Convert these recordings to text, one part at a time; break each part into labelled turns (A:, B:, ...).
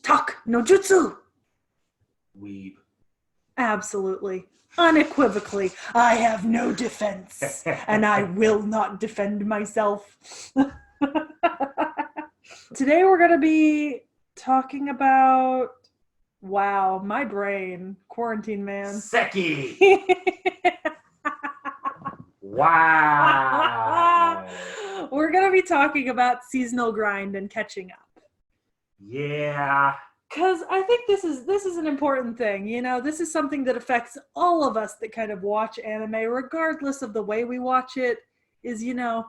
A: Talk no jutsu.
B: Weeb.
A: Absolutely. Unequivocally, I have no defense, and I will not defend myself. Today we're going to be talking about, wow, my brain, quarantine man.
B: Seki. Wow.
A: We're going to be talking about seasonal grind and catching up.
B: Yeah.
A: Because I think this is an important thing. You know, this is something that affects all of us that kind of watch anime, regardless of the way we watch it, is, you know,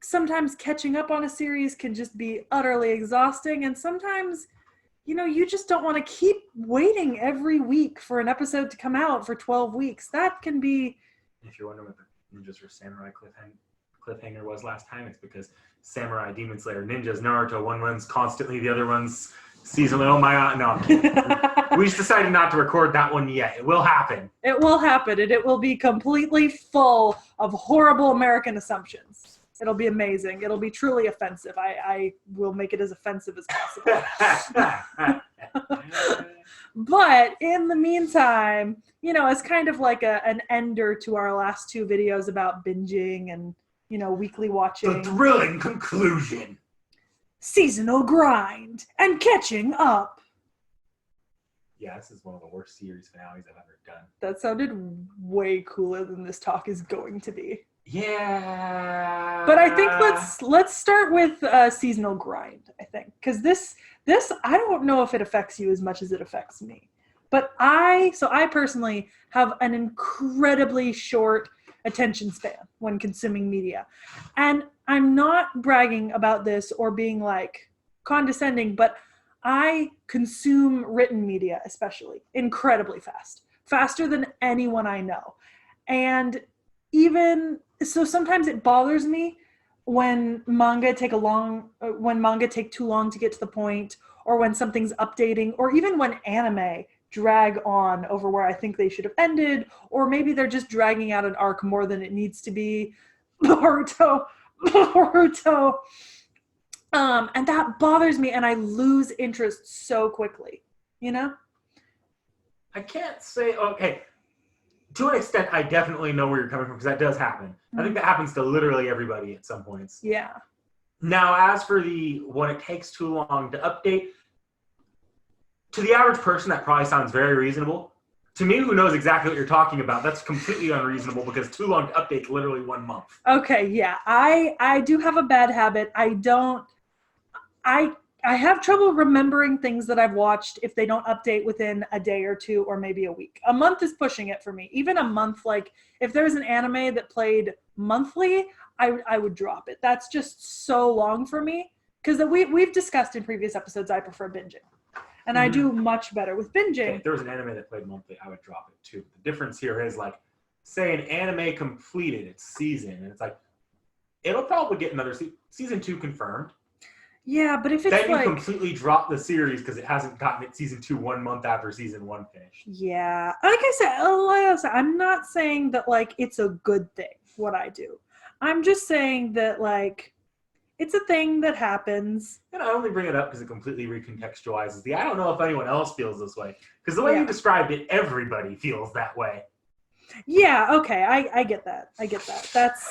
A: sometimes catching up on a series can just be utterly exhausting, and sometimes, you know, you just don't want to keep waiting every week for an episode to come out for 12 weeks. That can be...
B: If you're wondering what the Ninjas vs. Samurai cliffhanger was last time, it's because Samurai, Demon Slayer, Ninjas, Naruto, one runs constantly, the other runs seasonally. Oh my god, no, I'm kidding. We just decided not to record that one yet. It will happen. It will happen, and it will be completely full of horrible American assumptions. It'll be amazing. It'll be truly offensive. I will make it as offensive as possible. But in the meantime, you know, as kind of like an ender to our last two videos about binging and, you know, weekly watching. The thrilling conclusion.
A: Seasonal grind and catching up.
B: Yeah, this is one of the worst series finales I've ever done.
A: That sounded way cooler than this talk is going to be.
B: Yeah.
A: But I think let's start with seasonal grind, I think. Because this I don't know if it affects you as much as it affects me. But I personally have an incredibly short attention span when consuming media. And I'm not bragging about this or being like condescending, but I consume written media especially incredibly fast. Faster than anyone I know. And even so, sometimes it bothers me when manga take too long to get to the point, or when something's updating, or even when anime drag on over where I think they should have ended, or maybe they're just dragging out an arc more than it needs to be. Boruto. And that bothers me, and I lose interest so quickly, you know?
B: I can't say, okay. To an extent, I definitely know where you're coming from, because that does happen. Mm-hmm. I think that happens to literally everybody at some points.
A: Yeah.
B: Now, as for when it takes too long to update, to the average person, that probably sounds very reasonable. To me, who knows exactly what you're talking about, that's completely unreasonable, because too long to update is literally 1 month.
A: Okay, yeah. I do have a bad habit. I have trouble remembering things that I've watched if they don't update within a day or two, or maybe a week. A month is pushing it for me. Even a month, like if there was an anime that played monthly, I would drop it. That's just so long for me. Because we've discussed in previous episodes, I prefer binging. And I do much better with binging.
B: If there was an anime that played monthly, I would drop it too. The difference here is, like, say an anime completed its season, and it's like, it'll probably get another season 2 confirmed.
A: Yeah, but if it's
B: then you completely drop the series because it hasn't gotten its season 2 1 month after season 1 finished.
A: Yeah, like I said, I'm not saying that like it's a good thing what I do. I'm just saying that like it's a thing that happens.
B: And I only bring it up because it completely recontextualizes I don't know if anyone else feels this way, because the way you described it, everybody feels that way.
A: Yeah. Okay. I get that. That's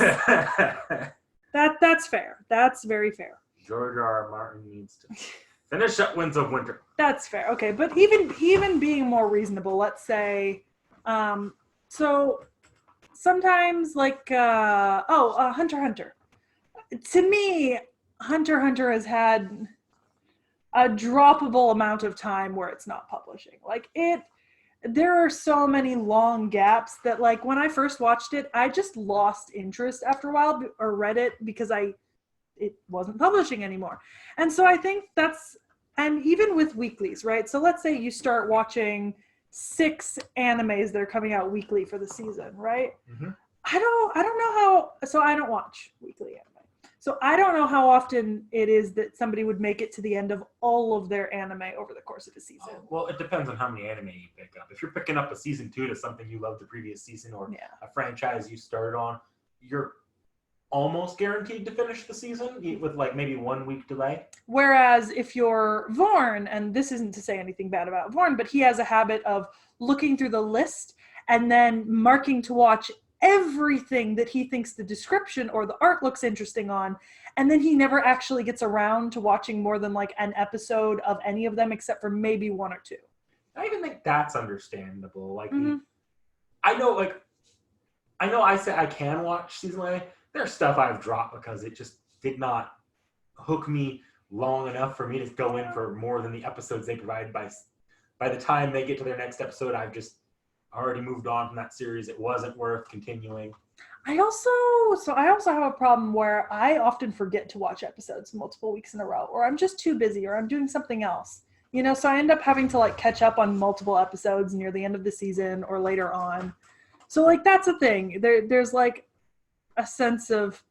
A: fair. That's very fair.
B: George R. R. Martin needs to finish up Winds of Winter.
A: That's fair. Okay, but even being more reasonable, let's say, so sometimes like Hunter x Hunter. To me, Hunter x Hunter has had a droppable amount of time where it's not publishing. Like there are so many long gaps that like when I first watched it, I just lost interest after a while, or read it because it wasn't publishing anymore. And so I think and even with weeklies, right? So let's say you start watching 6 animes that are coming out weekly for the season, right? Mm-hmm. I don't know so I don't watch weekly anime. So I don't know how often it is that somebody would make it to the end of all of their anime over the course of a season.
B: Well, it depends on how many anime you pick up. If you're picking up a season 2 to something you loved the previous season, or a franchise you started on, you're almost guaranteed to finish the season with like maybe 1 week delay.
A: Whereas if you're Vorn, and this isn't to say anything bad about Vorn, but he has a habit of looking through the list and then marking to watch everything that he thinks the description or the art looks interesting on, and then he never actually gets around to watching more than like an episode of any of them except for maybe 1 or 2.
B: I even think that's understandable. Like, I know I said I can watch seasonally. There's stuff I've dropped because it just did not hook me long enough for me to go in for more than the episodes they provided. By the time they get to their next episode, I've just already moved on from that series. It wasn't worth continuing.
A: I also have a problem where I often forget to watch episodes multiple weeks in a row, or I'm just too busy, or I'm doing something else. You know, so I end up having to like catch up on multiple episodes near the end of the season or later on. So like that's a thing. There's like a sense of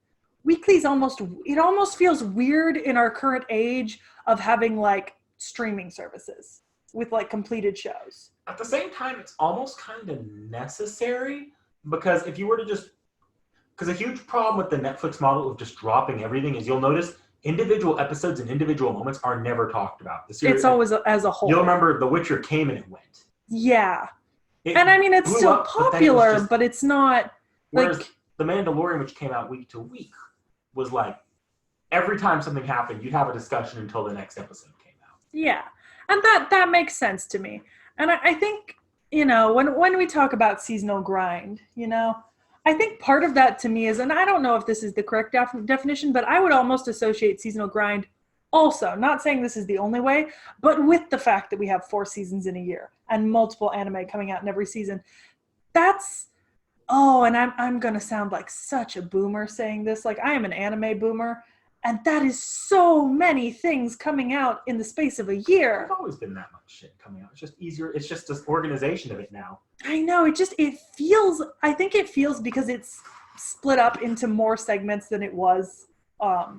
A: weeklies it almost feels weird in our current age of having like streaming services with like completed shows.
B: At the same time, it's almost kind of necessary because if you were to because a huge problem with the Netflix model of just dropping everything is you'll notice individual episodes and individual moments are never talked about. The series,
A: it's always as a whole.
B: You'll remember The Witcher came and it went.
A: Yeah. And I mean, it's still popular, but it's not
B: whereas
A: like
B: The Mandalorian, which came out week to week, was like every time something happened, you'd have a discussion until the next episode came out.
A: Yeah. And that makes sense to me. And I think, you know, when we talk about seasonal grind, you know, I think part of that to me is, and I don't know if this is the correct definition, but I would almost associate seasonal grind also, not saying this is the only way, but with the fact that we have 4 seasons in a year and multiple anime coming out in every season. That's, and I'm going to sound like such a boomer saying this. Like, I am an anime boomer, and that is so many things coming out in the space of a year.
B: There's always been that much shit coming out. It's just easier. It's just this organization of it now.
A: I know. I think it feels because it's split up into more segments than it was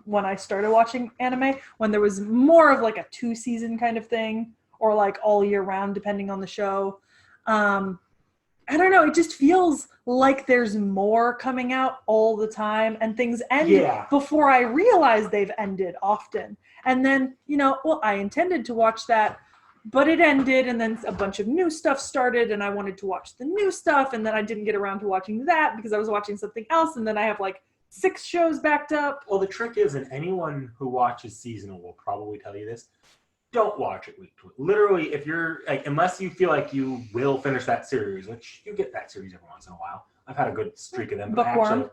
A: when I started watching anime, when there was more of like a 2-season kind of thing, or like all year round, depending on the show. I don't know. It just feels like there's more coming out all the time, and things end before I realize they've ended often. And then, you know, well, I intended to watch that, but it ended, and then a bunch of new stuff started, and I wanted to watch the new stuff, and then I didn't get around to watching that because I was watching something else, and then I have like 6 shows backed up.
B: Well, the trick is, and anyone who watches seasonal will probably tell you this, don't watch it week to week. Literally, if you're like, unless you feel like you will finish that series, which you get that series every once in a while. I've had a good streak of them.
A: Bookworm.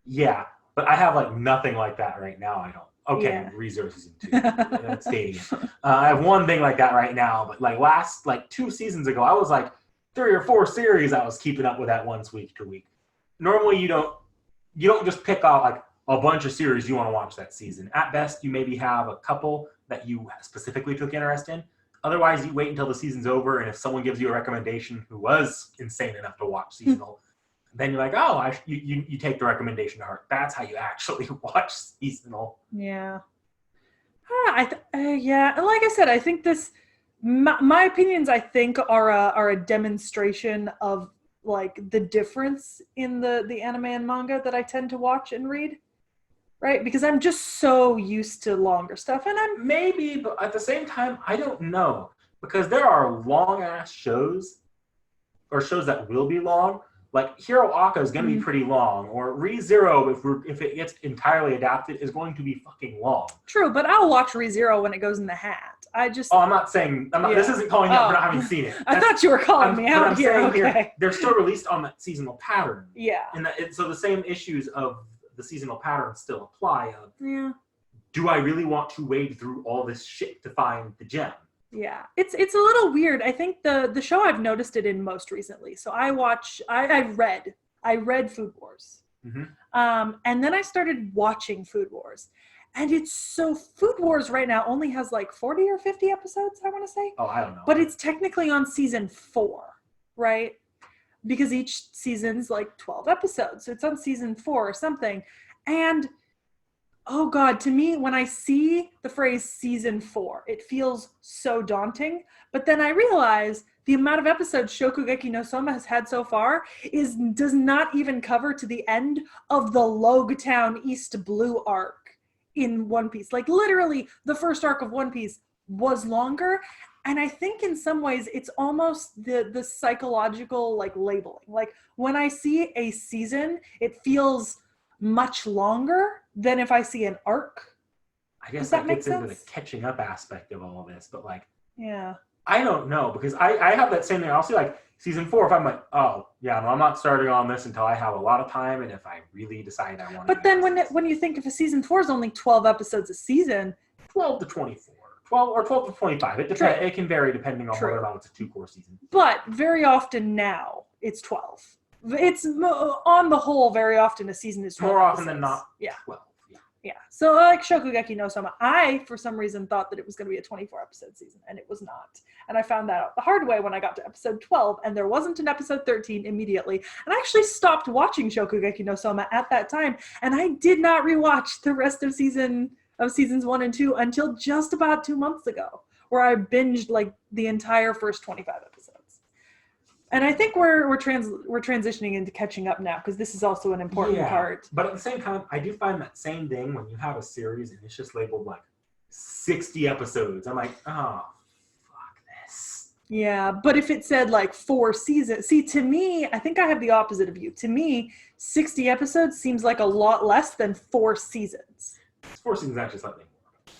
B: Yeah, but I have like nothing like that right now. I don't. Okay, resources and 2. Stadium. I have one thing like that right now, but like 2 seasons ago, I was like 3 or 4 series I was keeping up with that once week to week. Normally, you don't just pick out like a bunch of series you want to watch that season. At best, you maybe have a couple that you specifically took interest in. Otherwise, you wait until the season's over, and if someone gives you a recommendation who was insane enough to watch seasonal, then you're like, you take the recommendation to heart. That's how you actually watch seasonal.
A: Yeah. Yeah. And like I said, I think my opinions, I think, are a demonstration of like the difference in the anime and manga that I tend to watch and read. Right? Because I'm just so used to longer stuff. And I'm
B: maybe, but at the same time, I don't know. Because there are long-ass shows, or shows that will be long. Like Hero Aka is going to be pretty long. Or ReZero, if it gets entirely adapted, is going to be fucking long.
A: True, but I'll watch ReZero when it goes in the hat.
B: I'm not saying, this isn't calling out for not having seen it.
A: I thought you were calling me out here. Okay.
B: They're still released on that seasonal pattern.
A: Yeah.
B: And so the same issues of the seasonal pattern still apply. Do I really want to wade through all this shit to find the gem?
A: Yeah, it's a little weird. I think the show I've noticed it in most recently. So I read Food Wars, and then I started watching Food Wars, and Food Wars right now only has like 40 or 50 episodes. I want to say.
B: Oh, I don't know.
A: But it's technically on season 4, right? Because each season's like 12 episodes, so it's on season 4 or something, and oh God, to me, when I see the phrase season 4, it feels so daunting. But then I realize the amount of episodes Shokugeki no Soma has had so far does not even cover to the end of the Logtown East Blue arc in One Piece. Like literally, the first arc of One Piece was longer. And I think in some ways it's almost the psychological like labeling. Like when I see a season, it feels much longer than if I see an arc.
B: I guess
A: Does that
B: that
A: make
B: gets into the
A: sense?
B: catching up aspect of all this, but like
A: Yeah.
B: I don't know because I have that same thing. I'll see like season 4 if I'm like, oh yeah, no, I'm not starting on this until I have a lot of time and if I really decide I want to.
A: But then when you think if a season 4 is only 12 episodes a season,
B: 12 to 24, 12 or 12 to 25, it depends. It can vary depending on whether or not it's a 2-core season.
A: But very often now it's 12. It's on the whole very often a season is 12
B: more often
A: episodes.
B: than not.
A: Yeah.
B: 12.
A: Yeah. So like Shokugeki no Soma, I for some reason thought that it was going to be a 24 episode season and it was not. And I found that out the hard way when I got to episode 12 and there wasn't an episode 13 immediately. And I actually stopped watching Shokugeki no Soma at that time and I did not rewatch the rest of seasons 1 and 2 until just about 2 months ago, where I binged like the entire first 25 episodes. And I think we're transitioning into catching up now because this is also an important part.
B: But at the same time, I do find that same thing when you have a series and it's just labeled like 60 episodes. I'm like, oh, fuck this.
A: Yeah, but if it said like 4 seasons, see, to me, I think I have the opposite of you. To me, 60 episodes seems like a lot less than 4 seasons.
B: 4 seasons actually slightly more.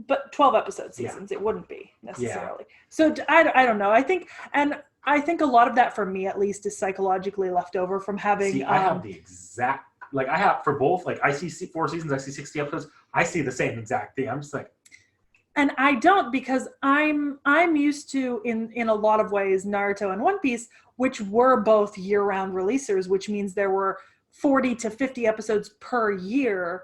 A: But 12 episode seasons, it wouldn't be necessarily. So I don't know. I think a lot of that for me at least is psychologically left over from having.
B: See, I have the exact, like I have for both, like I see 4 seasons, I see 60 episodes, I see the same exact thing. I'm just like.
A: And I don't because I'm used to in a lot of ways Naruto and One Piece, which were both year-round releasers, which means there were 40 to 50 episodes per year,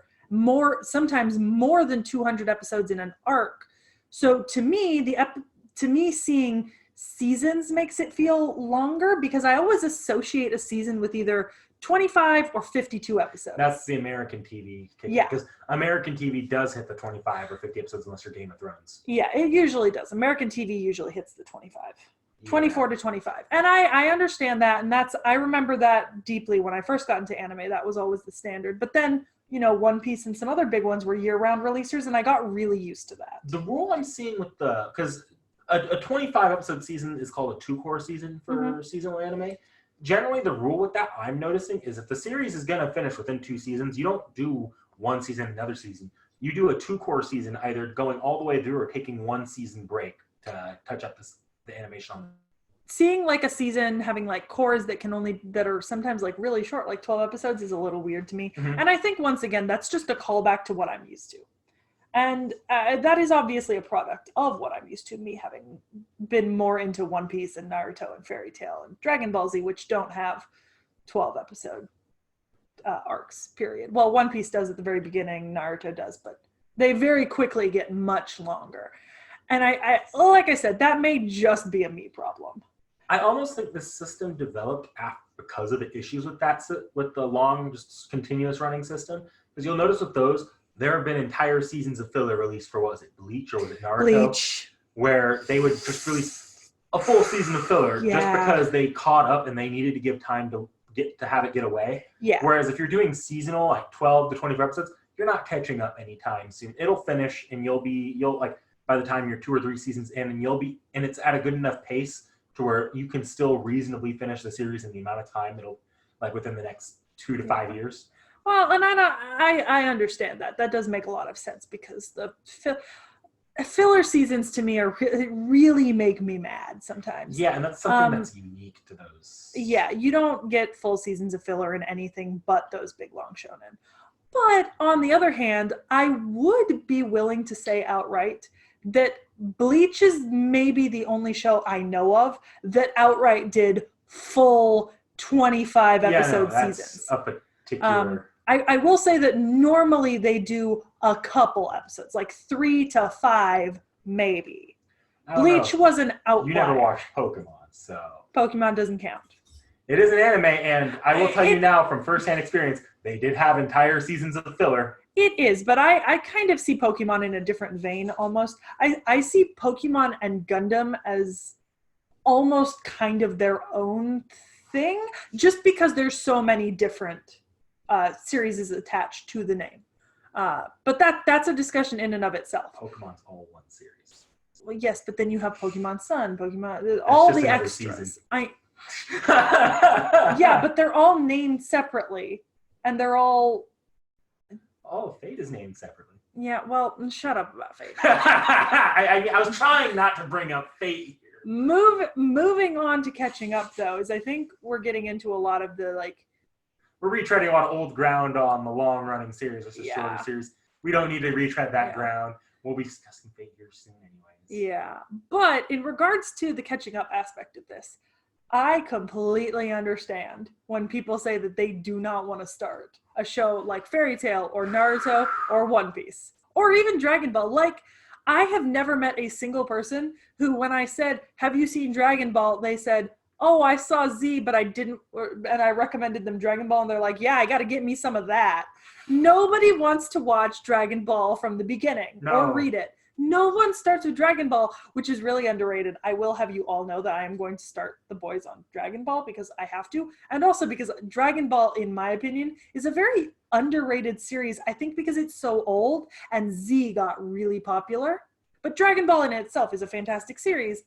A: sometimes more than 200 episodes in an arc. So to me seeing seasons makes it feel longer because I always associate a season with either 25 or 52 episodes.
B: That's the American TV kick.
A: Yeah.
B: Because American TV does hit the 25 or 50 episodes unless you're Game of Thrones.
A: Yeah, it usually does. American TV usually hits the 25. 24 to 25. And I understand that. And I remember that deeply when I first got into anime. That was always the standard. But then, One Piece and some other big ones were year-round releasers, and I got really used to that.
B: The rule I'm seeing with because a 25 episode season is called a 2-core season for seasonal anime. Generally, the rule with that I'm noticing is if the series is going to finish within 2 seasons, you don't do 1 season, another season. You do a 2-core season, either going all the way through or taking 1 season break to touch up the animation on.
A: Seeing like a season having like cores that are sometimes like really short, like 12 episodes is a little weird to me.
B: Mm-hmm.
A: And I think once again, that's just a callback to what I'm used to. And that is obviously a product of what I'm used to, me having been more into One Piece and Naruto and Fairy Tail and Dragon Ball Z, which don't have 12 episode arcs, period. Well, One Piece does at the very beginning, Naruto does, but they very quickly get much longer. And I like I said, that may just be a me problem.
B: I almost think the system developed because of the issues with the long, just continuous running system. Because you'll notice with those, there have been entire seasons of filler released for, what was it, Bleach or was it Naruto?
A: Bleach.
B: Where they would just release a full season of filler just because they caught up and they needed to give time to have it get away.
A: Yeah.
B: Whereas if you're doing seasonal, like 12 to 24 episodes, you're not catching up anytime soon. It'll finish and you'll like by the time you're 2 or 3 seasons in and it's at a good enough pace to where you can still reasonably finish the series in the amount of time it'll like within the next 2 to 5 years.
A: Well, and I understand that. That does make a lot of sense because the filler seasons to me really make me mad sometimes.
B: Yeah, and that's something that's unique to those.
A: Yeah, you don't get full seasons of filler in anything but those big long shonen. But on the other hand, I would be willing to say outright that Bleach is maybe the only show I know of that outright did full 25 episode seasons.
B: A particular.
A: I will say that normally they do a couple episodes, like 3 to 5, maybe. Bleach was an outlier.
B: You never watched Pokemon, so.
A: Pokemon doesn't count.
B: It is an anime, and I will tell you now from firsthand experience, they did have entire seasons of filler.
A: It is, but I kind of see Pokemon in a different vein almost. I see Pokemon and Gundam as almost kind of their own thing, just because there's so many different series is attached to the name. But that's a discussion in and of itself.
B: Pokemon's all one series.
A: Well, yes, but then you have Pokemon Sun, Pokemon, all the extras. Yeah, but they're all named separately, and they're all.
B: Oh, Fate is named separately.
A: Yeah, well, shut up about Fate.
B: I was trying not to bring up Fate here.
A: Moving on to catching up, though, is I think we're getting into a lot of the, like...
B: We're retreading on old ground on the long-running series versus shorter series. We don't need to retread that ground. We'll be discussing Fate here soon anyways.
A: Yeah, but in regards to the catching up aspect of this, I completely understand when people say that they do not want to start a show like Fairy Tail or Naruto or One Piece or even Dragon Ball. Like, I have never met a single person who, when I said, have you seen Dragon Ball? They said, oh, I saw Z, but I didn't, and I recommended them Dragon Ball, and they're like, yeah, I got to get me some of that. Nobody wants to watch Dragon Ball from the beginning or read it. No one starts with Dragon Ball, which is really underrated. I will have you all know that I am going to start the boys on Dragon Ball because I have to. And also because Dragon Ball, in my opinion, is a very underrated series. I think because it's so old and Z got really popular. But Dragon Ball in itself is a fantastic series.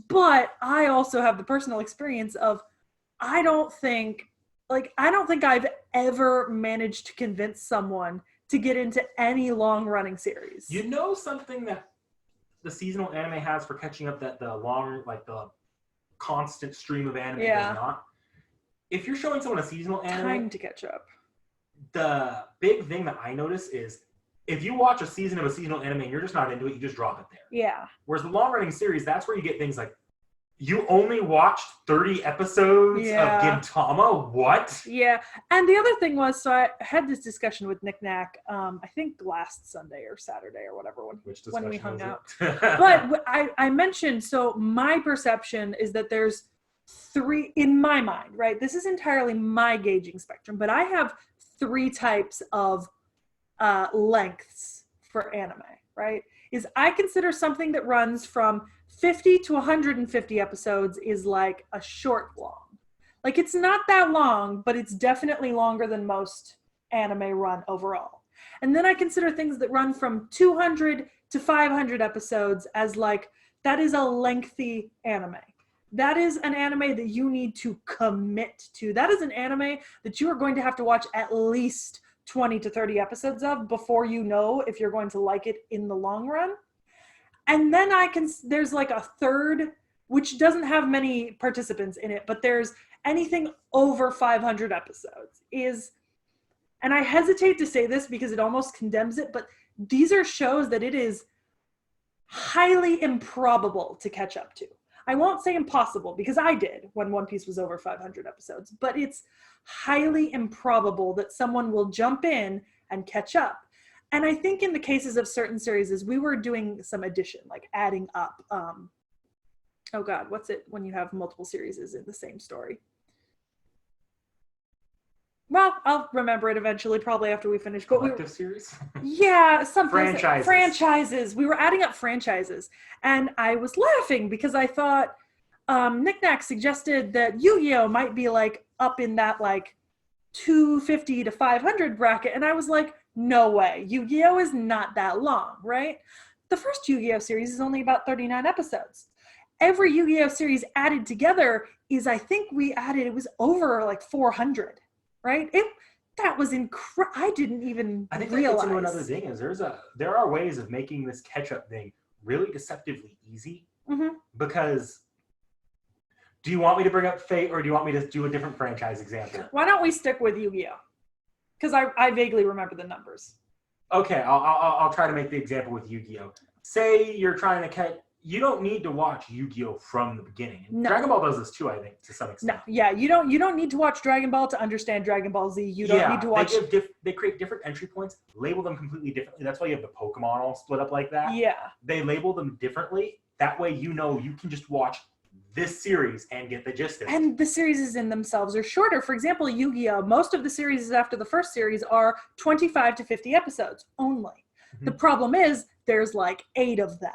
A: But I also have the personal experience of I don't think I've ever managed to convince someone to get into any long-running series.
B: You know something that the seasonal anime has for catching up that the long, like the constant stream of anime does not? If you're showing someone a seasonal anime...
A: Time to catch up.
B: The big thing that I notice is if you watch a season of a seasonal anime and you're just not into it, you just drop it there.
A: Yeah.
B: Whereas the long-running series, that's where you get things like, you only watched 30 episodes of Gintama? What?
A: Yeah. And the other thing was, so I had this discussion with Nick Knack, I think last Sunday or Saturday or whatever, when we hung out. But I mentioned, so my perception is that there's three, in my mind, right? This is entirely my gauging spectrum, but I have three types of lengths for anime, right? Is I consider something that runs from 50 to 150 episodes is like a short long. Like, it's not that long, but it's definitely longer than most anime run overall. And then I consider things that run from 200 to 500 episodes as like, that is a lengthy anime. That is an anime that you need to commit to. That is an anime that you are going to have to watch at least 20 to 30 episodes of before you know if you're going to like it in the long run. And then there's like a third, which doesn't have many participants in it, but there's anything over 500 episodes and I hesitate to say this because it almost condemns it, but these are shows that it is highly improbable to catch up to. I won't say impossible because I did when One Piece was over 500 episodes, but it's highly improbable that someone will jump in and catch up. And I think in the cases of certain series, we were doing some addition, like adding up. Oh God, what's it when you have multiple series in the same story? Well, I'll remember it eventually, probably after we finish.
B: Collective series?
A: Yeah, something.
B: Franchises.
A: We were adding up franchises. And I was laughing because I thought Nick Knack suggested that Yu-Gi-Oh! Might be like up in that like 250 to 500 bracket. And I was like, no way. Yu-Gi-Oh! Is not that long, right? The first Yu-Gi-Oh! Series is only about 39 episodes. Every Yu-Gi-Oh! Series added together is, I think it was over like 400, right? That was incredible. I didn't even
B: I think
A: realize.
B: That gets into another thing is there are ways of making this catch-up thing really deceptively easy.
A: Mm-hmm.
B: Because do you want me to bring up Fate or do you want me to do a different franchise example?
A: Why don't we stick with Yu-Gi-Oh! Because I vaguely remember the numbers.
B: Okay, I'll try to make the example with Yu-Gi-Oh! Say you're trying to catch... You don't need to watch Yu-Gi-Oh! From the beginning.
A: No.
B: Dragon Ball does this too, I think, to some extent.
A: No, yeah, you don't need to watch Dragon Ball to understand Dragon Ball Z. You don't need to watch...
B: They create different entry points, label them completely differently. That's why you have the Pokemon all split up like that.
A: Yeah.
B: They label them differently. That way you know you can just watch this series and get the gist of it.
A: And the series in themselves are shorter. For example, Yu-Gi-Oh! Most of the series after the first series are 25 to 50 episodes only. Mm-hmm. The problem is there's like 8 of them.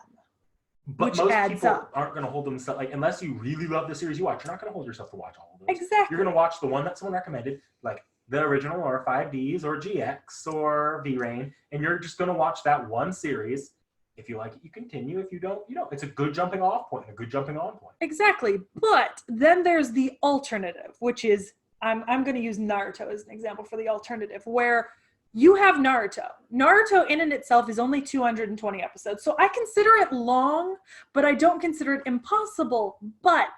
B: But most people aren't going to hold themselves, like, unless you really love the series you watch, you're not going to hold yourself to watch all of those.
A: Exactly.
B: You're going to watch the one that someone recommended, like the original or 5Ds or GX or V-Rain, and you're just going to watch that one series. If you like it, you continue. If you don't, you don't. It's a good jumping off point, a good jumping on point.
A: Exactly. But then there's the alternative, which is, I'm going to use Naruto as an example for the alternative, where you have Naruto. Naruto in and itself is only 220 episodes. So I consider it long, but I don't consider it impossible. But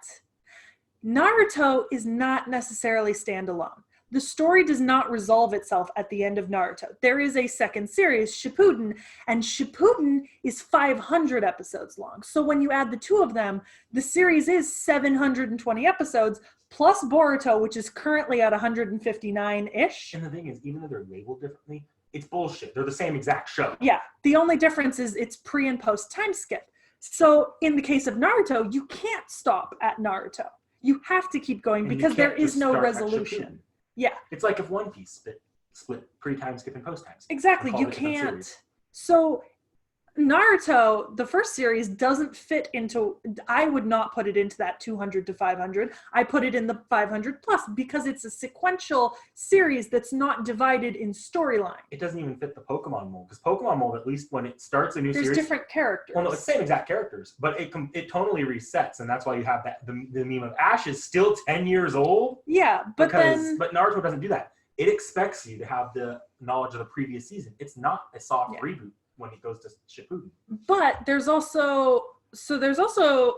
A: Naruto is not necessarily standalone. The story does not resolve itself at the end of Naruto. There is a second series, Shippuden, and Shippuden is 500 episodes long. So when you add the two of them, the series is 720 episodes, plus Boruto, which is currently at 159-ish.
B: And the thing is, even though they're labeled differently, it's bullshit. They're the same exact show.
A: Yeah. The only difference is it's pre and post time skip. So in the case of Naruto, you can't stop at Naruto. You have to keep going because there is no resolution. Yeah.
B: It's like if One Piece split pre-time skip and post-time skip.
A: Exactly. You can't. So Naruto, the first series, doesn't fit into, I would not put it into that 200 to 500. I put it in the 500 plus because it's a sequential series that's not divided in storyline.
B: It doesn't even fit the Pokemon mold, because Pokemon mold, at least when it starts a new series,
A: there's different characters.
B: Well, no, it's the same exact characters, but it totally resets, and that's why you have that the meme of Ash is still 10 years old.
A: Yeah, but
B: Naruto doesn't do that. It expects you to have the knowledge of the previous season. It's not a soft reboot when it goes to Shippuden.
A: But there's also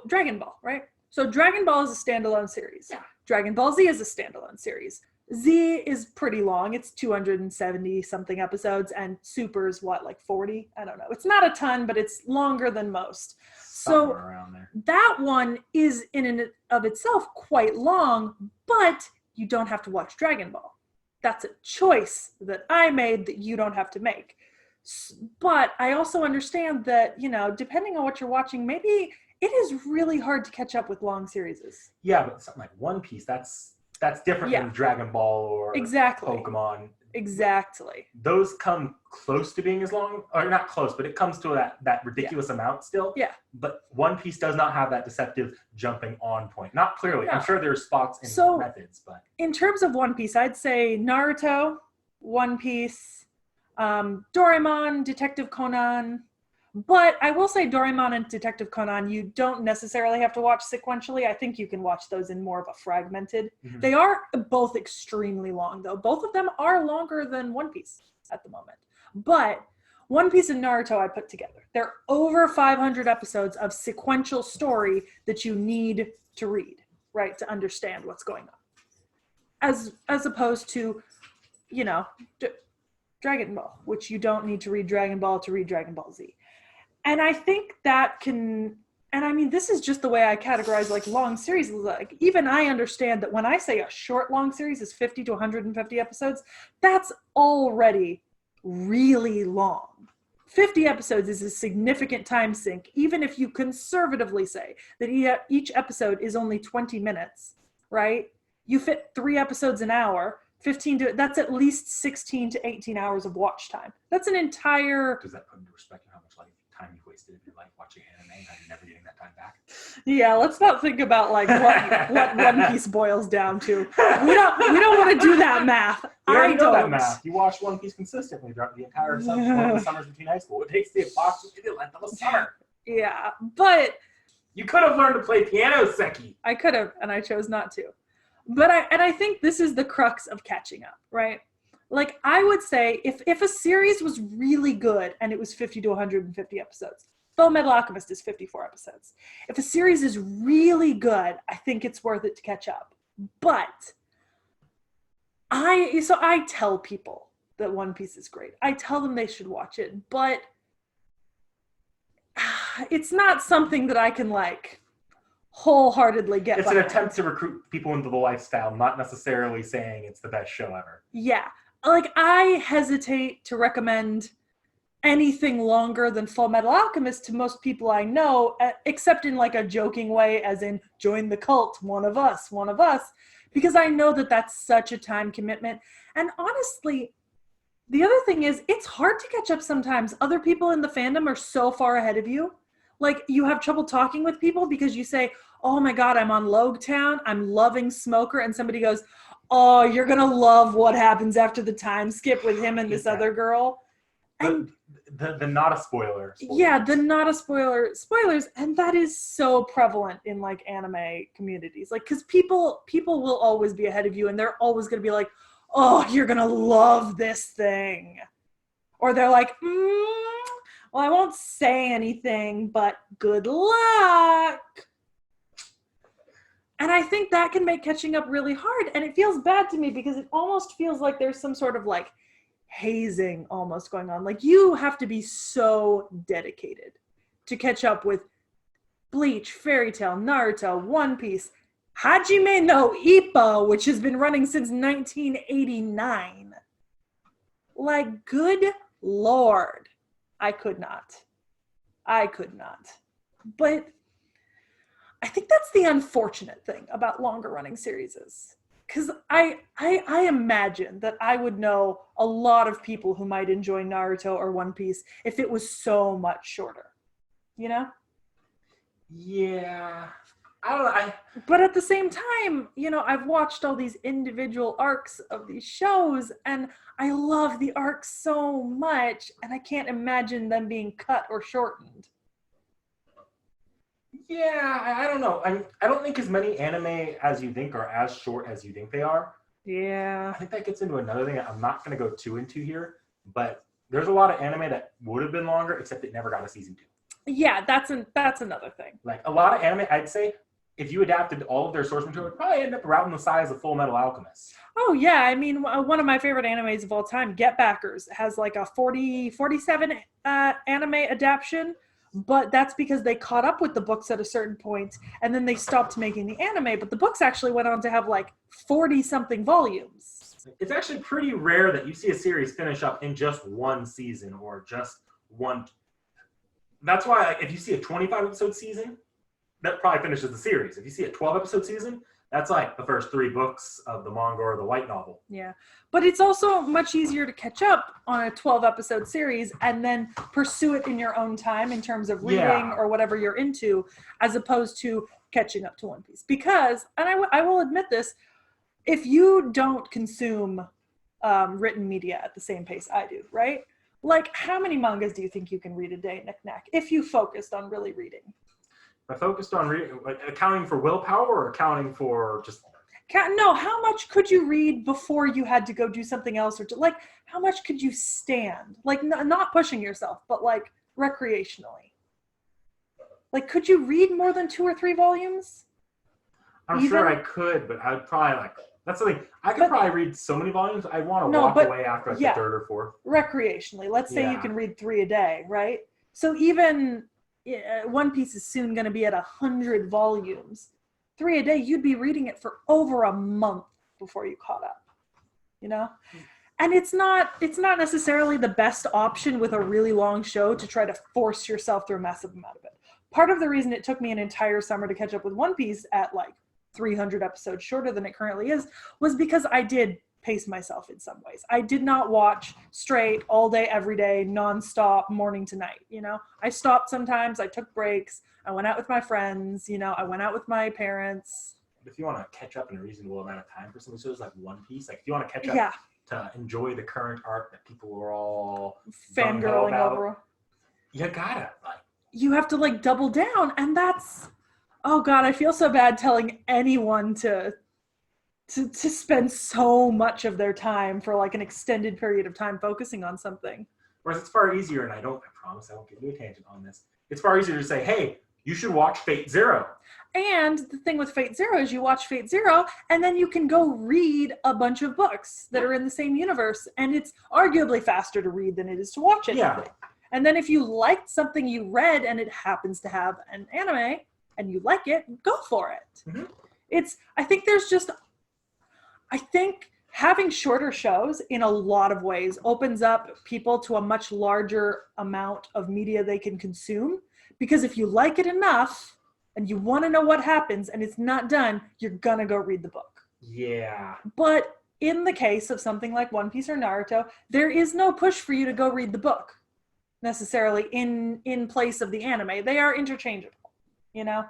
A: Dragon Ball, right? So Dragon Ball is a standalone series.
B: Yeah.
A: Dragon Ball Z is a standalone series. Z is pretty long. It's 270 something episodes, and Super is like 40? I don't know. It's not a ton, but it's longer than most.
B: Somewhere around there.
A: That one is in and of itself quite long, but you don't have to watch Dragon Ball. That's a choice that I made that you don't have to make. But I also understand that, depending on what you're watching, maybe it is really hard to catch up with long series.
B: Yeah, but something like One Piece, that's different than Dragon Ball or Pokemon.
A: Exactly.
B: Those come close to being as long, or not close, but it comes to that ridiculous amount still.
A: Yeah.
B: But One Piece does not have that deceptive jumping on point. Not clearly. No. I'm sure there are spots in methods, but
A: in terms of One Piece, I'd say Naruto, One Piece, Doraemon, Detective Conan. But I will say Doraemon and Detective Conan, you don't necessarily have to watch sequentially. I think you can watch those in more of a fragmented. Mm-hmm. They are both extremely long, though. Both of them are longer than One Piece at the moment. But One Piece and Naruto I put together. They're over 500 episodes of sequential story that you need to read, right, to understand what's going on. As opposed to, Dragon Ball, which you don't need to read Dragon Ball to read Dragon Ball Z. And I think that can, and I mean, this is just the way I categorize like long series. Like, even I understand that when I say a short long series is 50 to 150 episodes, that's already really long. 50 episodes is a significant time sink, even if you conservatively say that each episode is only 20 minutes, right? You fit 3 episodes an hour. That's at least 16 to 18 hours of watch time. That's an entire...
B: Does that put into perspective how much time you've wasted in your life watching anime and you're never getting that time back?
A: Yeah, let's not think about what One Piece boils down to. We don't want to do that math.
B: We already know that math. You watch One Piece consistently throughout the entire summer, one of the summers between high school. It takes the approximately length of a summer.
A: Yeah, but...
B: You could have learned to play piano, Seki.
A: I could have, and I chose not to. But I think this is the crux of catching up, right? Like, I would say if a series was really good and it was 50 to 150 episodes, Full Metal Alchemist is 54 episodes. If a series is really good, I think it's worth it to catch up. But I tell people that One Piece is great. I tell them they should watch it, but it's not something that I can wholeheartedly get
B: It's
A: behind.
B: an attempt to recruit people into the lifestyle, not necessarily saying it's the best show ever.
A: Yeah. I hesitate to recommend anything longer than Full Metal Alchemist to most people I know, except in like a joking way, as in join the cult, one of us, because I know that that's such a time commitment. And honestly, the other thing is it's hard to catch up sometimes. Other people in the fandom are so far ahead of you. Like you have trouble talking with people because you say, oh my God, I'm on Logetown. I'm loving Smoker. And somebody goes, oh, you're going to love what happens after the time skip with him and this other girl. And
B: the not a spoiler. Spoilers.
A: Yeah, the not a spoilers. And that is so prevalent in like anime communities. Like, cause people will always be ahead of you and they're always going to be like, oh, you're going to love this thing. Or they're like, well, I won't say anything, but good luck. And I think that can make catching up really hard. And it feels bad to me because it almost feels like there's some sort of like hazing almost going on. Like you have to be so dedicated to catch up with Bleach, Fairy Tail, Naruto, One Piece, Hajime no Ippo, which has been running since 1989. Like, good Lord. I could not. But I think that's the unfortunate thing about longer running series is because I imagine that I would know a lot of people who might enjoy Naruto or One Piece if it was so much shorter, you know?
B: Yeah. I don't know.
A: But at the same time, you know, I've watched all these individual arcs of these shows and I love the arcs so much and I can't imagine them being cut or shortened.
B: Yeah, I don't know. I don't think as many anime as you think are as short as you think they are.
A: Yeah.
B: I think that gets into another thing I'm not going to go too into here, but there's a lot of anime that would have been longer, except it never got a season 2.
A: Yeah, that's another thing.
B: Like a lot of anime, I'd say, if you adapted all of their source material, it would probably end up around the size of Full Metal Alchemist.
A: Oh, yeah. I mean, one of my favorite animes of all time, Get Backers, has like a 47 anime adaptation, but that's because they caught up with the books at a certain point, and then they stopped making the anime, but the books actually went on to have like 40-something volumes.
B: It's actually pretty rare that you see a series finish up in just one season or just one. That's why like, if you see a 25-episode season, that probably finishes the series. If you see a 12-episode season, that's like the first 3 books of the manga or the light novel.
A: Yeah. But it's also much easier to catch up on a 12-episode series and then pursue it in your own time in terms of reading or whatever you're into, as opposed to catching up to One Piece. Because, and I will admit this, if you don't consume written media at the same pace I do, right? Like, how many mangas do you think you can read a day, knick-knack, if you focused on really reading?
B: I focused on reading, like accounting for willpower or accounting for just...
A: No, how much could you read before you had to go do something else? Or like, how much could you stand? Like, not pushing yourself, but like recreationally. Like, could you read more than 2 or 3 volumes?
B: I'm sure I could, but I'd probably like... That's the thing. I could probably read so many volumes, I'd want to walk away after like the 3rd or 4th.
A: Recreationally. Let's say you can read 3 a day, right? So even... One Piece is soon going to be at 100 volumes. 3 a day, you'd be reading it for over a month before you caught up, you know? And it's not necessarily the best option with a really long show to try to force yourself through a massive amount of it. Part of the reason it took me an entire summer to catch up with One Piece at like 300 episodes shorter than it currently is was because I did pace myself in some ways. I did not watch straight all day, every day, nonstop, morning to night, you know? I stopped sometimes, I took breaks, I went out with my friends, you know, I went out with my parents.
B: If you want to catch up in a reasonable amount of time for some shows like One Piece, like if you want to catch up to enjoy the current arc that people are all
A: fangirling over,
B: you gotta, like...
A: You have to, like, double down, and that's... Oh, God, I feel so bad telling anyone to spend so much of their time for like an extended period of time focusing on something.
B: Whereas it's far easier, and I promise I won't give you a tangent on this. It's far easier to say, hey, you should watch Fate Zero.
A: And the thing with Fate Zero is you watch Fate Zero and then you can go read a bunch of books that are in the same universe. And it's arguably faster to read than it is to watch it.
B: Yeah.
A: And then if you liked something you read and it happens to have an anime and you like it, go for it.
B: Mm-hmm.
A: I think having shorter shows in a lot of ways opens up people to a much larger amount of media they can consume. Because if you like it enough and you want to know what happens and it's not done, you're going to go read the book.
B: Yeah.
A: But in the case of something like One Piece or Naruto, there is no push for you to go read the book necessarily in place of the anime. They are interchangeable, you know?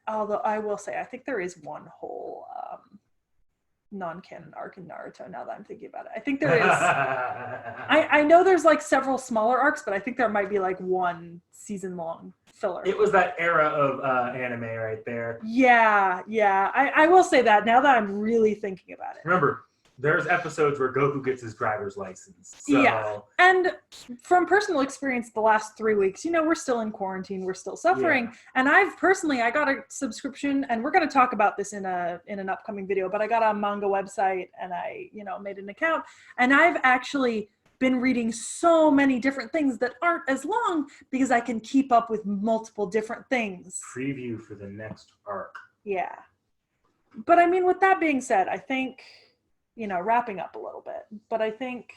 A: Although I will say, I think there is one whole non-canon arc in Naruto now that I'm thinking about it. I think there is. I know there's like several smaller arcs, but I think there might be like one season-long filler.
B: It was that era of anime right there.
A: Yeah. I will say that now that I'm really thinking about it.
B: Remember, there's episodes where Goku gets his driver's license. So.
A: Yeah. And from personal experience, the last 3 weeks, we're still in quarantine. We're still suffering. Yeah. And I got a subscription, and we're going to talk about this in an upcoming video, but I got a manga website and I, made an account, and I've actually been reading so many different things that aren't as long because I can keep up with multiple different things.
B: Preview for the next arc.
A: Yeah. But I mean, with that being said, I think, wrapping up a little bit, but I think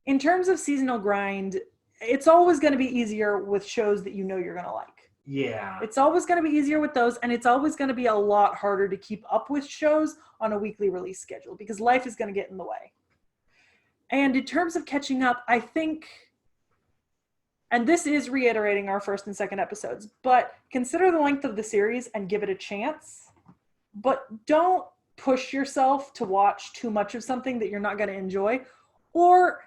A: in terms of seasonal grind, it's always going to be easier with shows that you're going to like.
B: Yeah.
A: It's always going to be easier with those, and it's always going to be a lot harder to keep up with shows on a weekly release schedule because life is going to get in the way. And in terms of catching up, I think, and this is reiterating our first and second episodes, but consider the length of the series and give it a chance, but don't push yourself to watch too much of something that you're not going to enjoy. Or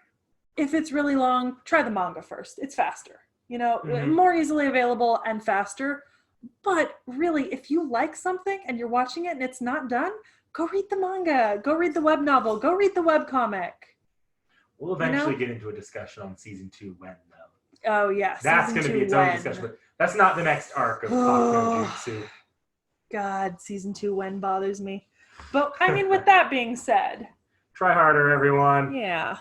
A: if it's really long, try the manga first. It's faster, more easily available and faster. But really, if you like something and you're watching it and it's not done, go read the manga, go read the web novel, go read the web comic.
B: We'll eventually get into a discussion on season 2 when, though.
A: Oh, yeah.
B: That's going to be its own discussion. But that's not the next arc of Jutsu.
A: God, season 2 when bothers me. But, I mean, with that being said.
B: Try harder, everyone.
A: Yeah.